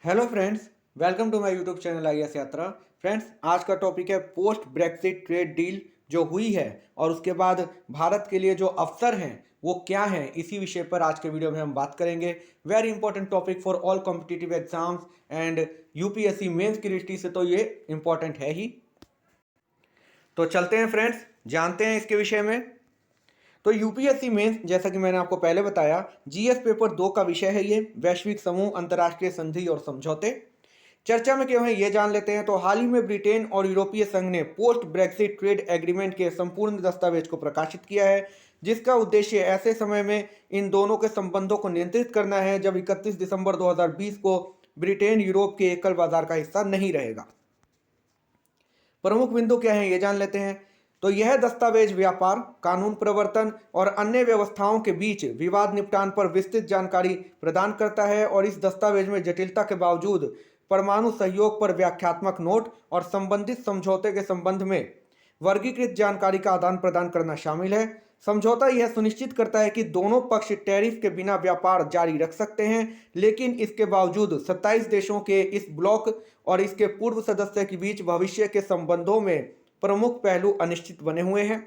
Hello friends, welcome to my YouTube channel IAS Yatra. Friends, आज का topic है post Brexit trade deal जो हुई है और उसके बाद भारत के लिए जो अवसर हैं वो क्या हैं, इसी विषय पर आज के वीडियो में हम बात करेंगे। Very important topic for all competitive exams and UPSC mains की दृष्टि से तो ये इंपॉर्टेंट है ही। तो चलते हैं फ्रेंड्स, जानते हैं इसके विषय में। तो यूपीएससी मेंस, जैसा कि मैंने आपको पहले बताया, जीएस पेपर 2 का विषय है ये, वैश्विक समूह, अंतर्राष्ट्रीय संधि और समझौते। चर्चा में क्यों है ये जान लेते हैं। तो हाल ही में ब्रिटेन और यूरोपीय संघ ने पोस्ट ब्रेक्सिट ट्रेड एग्रीमेंट के संपूर्ण दस्तावेज को प्रकाशित किया है, जिसका उद्देश्य ऐसे समय में इन दोनों के संबंधों को नियंत्रित करना है जब 31 दिसंबर 2020 को ब्रिटेन यूरोप के एकल बाजार का हिस्सा नहीं रहेगा। प्रमुख बिंदु क्या है ये जान लेते हैं। तो यह दस्तावेज व्यापार, कानून प्रवर्तन और अन्य व्यवस्थाओं के बीच विवाद निपटान पर विस्तृत जानकारी प्रदान करता है और इस दस्तावेज में जटिलता के बावजूद परमाणु सहयोग पर व्याख्यात्मक नोट और संबंधित समझौते के संबंध में वर्गीकृत जानकारी का आदान प्रदान करना शामिल है। समझौता यह सुनिश्चित करता है कि दोनों पक्ष टैरिफ के बिना व्यापार जारी रख सकते हैं, लेकिन इसके बावजूद 27 देशों के इस ब्लॉक और इसके पूर्व सदस्य के बीच भविष्य के संबंधों में प्रमुख पहलू अनिश्चित बने हुए हैं।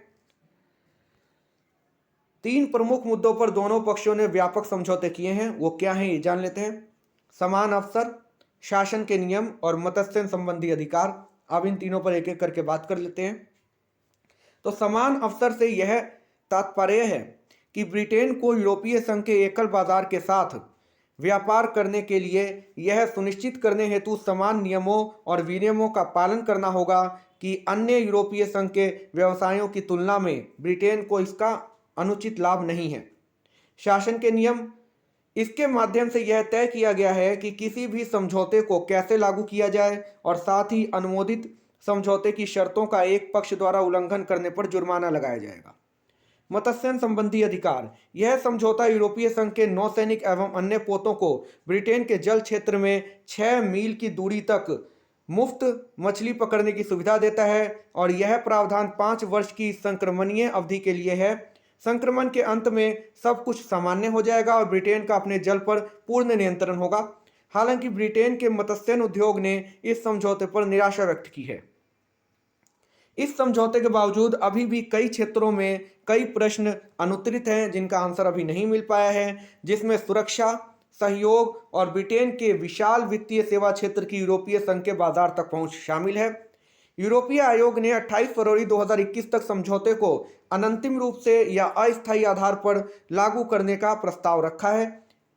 3 प्रमुख मुद्दों पर दोनों पक्षों ने व्यापक समझौते किए हैं, वो क्या हैं ये जान लेते हैं। समान अवसर, शासन के नियम और मत्स्य संबंधी अधिकार। अब इन तीनों पर एक एक करके बात कर लेते हैं। तो समान अवसर से यह तात्पर्य है कि ब्रिटेन को यूरोपीय संघ के एकल बाजार के साथ व्यापार करने के लिए यह सुनिश्चित करने हेतु समान नियमों और विनियमों का पालन करना होगा कि अन्य यूरोपीय संघ के व्यवसायों की तुलना में ब्रिटेन को इसका अनुचित लाभ नहीं है। शासन के नियम, इसके माध्यम से यह तय किया गया है कि किसी भी समझौते को कैसे लागू किया जाए और साथ ही अनुमोदित समझौते की शर्तों का एक पक्ष द्वारा उल्लंघन करने पर जुर्माना लगाया जाएगा। मत्स्य संबंधी अधिकार, यह समझौता यूरोपीय संघ के नौसैनिक एवं अन्य पोतों को ब्रिटेन के जल क्षेत्र में 6 मील की दूरी तक मुफ्त मछली पकड़ने की सुविधा देता है और यह प्रावधान 5 वर्ष की संक्रमणीय अवधि के लिए है। संक्रमण के अंत में सब कुछ सामान्य हो जाएगा और ब्रिटेन का अपने जल पर पूर्ण नियंत्रण होगा। हालांकि ब्रिटेन के मत्स्य उद्योग ने इस समझौते पर निराशा व्यक्त की है। इस समझौते के बावजूद अभी भी कई क्षेत्रों में कई प्रश्न अनुत्तरित हैं जिनका आंसर अभी नहीं मिल पाया है, जिसमें सुरक्षा, सहयोग और ब्रिटेन के विशाल वित्तीय सेवा क्षेत्र की यूरोपीय संघ के बाजार तक पहुंच शामिल है। यूरोपीय आयोग ने 28 फरवरी 2021 तक समझौते को अनंतिम रूप से या अस्थायी आधार पर लागू करने का प्रस्ताव रखा है।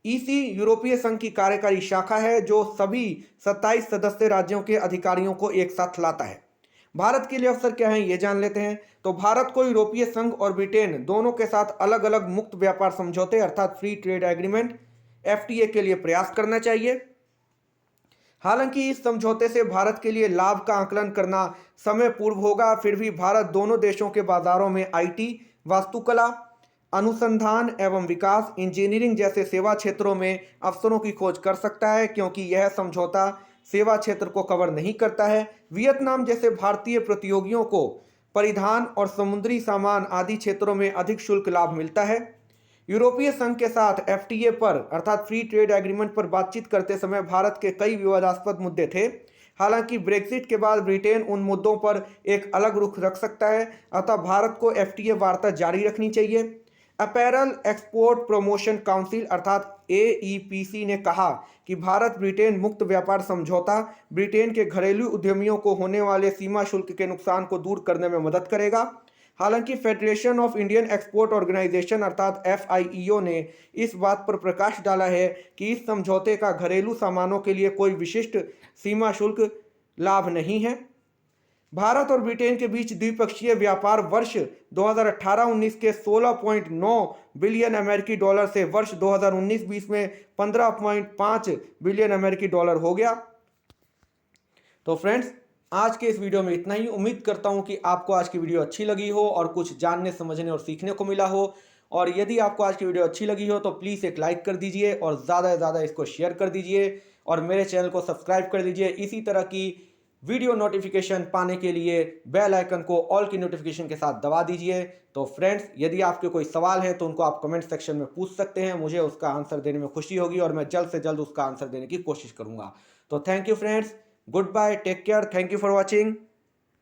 ईसी यूरोपीय संघ की कार्यकारी शाखा है जो सभी 27 सदस्य राज्यों के अधिकारियों को एक साथ लाता है। भारत के लिए अवसर क्या है ये जान लेते हैं। तो भारत को यूरोपीय संघ और ब्रिटेन दोनों के साथ अलग अलग मुक्त व्यापार समझौते अर्थात फ्री ट्रेड एग्रीमेंट एफटीए के लिए प्रयास करना चाहिए। हालांकि इस समझौते से भारत के लिए लाभ का आकलन करना समय पूर्व होगा, फिर भी भारत दोनों देशों के बाजारों में आईटी, वास्तुकला, अनुसंधान एवं विकास, इंजीनियरिंग जैसे सेवा क्षेत्रों में अवसरों की खोज कर सकता है, क्योंकि यह समझौता सेवा क्षेत्र को कवर नहीं करता है। वियतनाम जैसे भारतीय प्रतियोगियों को परिधान और समुद्री सामान आदि क्षेत्रों में अधिक शुल्क लाभ मिलता है। यूरोपीय संघ के साथ एफटीए पर अर्थात फ्री ट्रेड एग्रीमेंट पर बातचीत करते समय भारत के कई विवादास्पद मुद्दे थे। हालांकि ब्रेक्सिट के बाद ब्रिटेन उन मुद्दों पर एक अलग रुख रख सकता है, अतः भारत को एफटीए वार्ता जारी रखनी चाहिए। अपैरल एक्सपोर्ट प्रमोशन काउंसिल अर्थात एईपीसी ने कहा कि भारत ब्रिटेन मुक्त व्यापार समझौता ब्रिटेन के घरेलू उद्यमियों को होने वाले सीमा शुल्क के नुकसान को दूर करने में मदद करेगा। हालांकि Federation of Indian Export Organisation अर्थात एफआईईओ ने इस बात पर प्रकाश डाला है कि इस समझौते का घरेलू सामानों के लिए कोई विशिष्ट सीमा शुल्क लाभ नहीं है। भारत और ब्रिटेन के बीच द्विपक्षीय व्यापार वर्ष 2018-19 के 16.9 बिलियन अमेरिकी डॉलर से वर्ष 2019-20 में 15.5 बिलियन अमेरिकी डॉलर हो गया। तो फ्रेंड्स, आज के इस वीडियो में इतना ही। उम्मीद करता हूं कि आपको आज की वीडियो अच्छी लगी हो और कुछ जानने, समझने और सीखने को मिला हो। और यदि आपको आज की वीडियो अच्छी लगी हो तो प्लीज़ एक लाइक कर दीजिए और ज़्यादा से ज़्यादा इसको शेयर कर दीजिए और मेरे चैनल को सब्सक्राइब कर दीजिए इसी तरह की वीडियो नोटिफिकेशन पाने के लिए बेल आइकन को ऑल की नोटिफिकेशन के साथ दबा दीजिए। तो फ्रेंड्स, यदि आपके कोई सवाल है तो उनको आप कमेंट सेक्शन में पूछ सकते हैं, मुझे उसका आंसर देने में खुशी होगी और मैं जल्द से जल्द उसका आंसर देने की कोशिश करूंगा। तो thank you friends, good bye, take care, thank you for watching.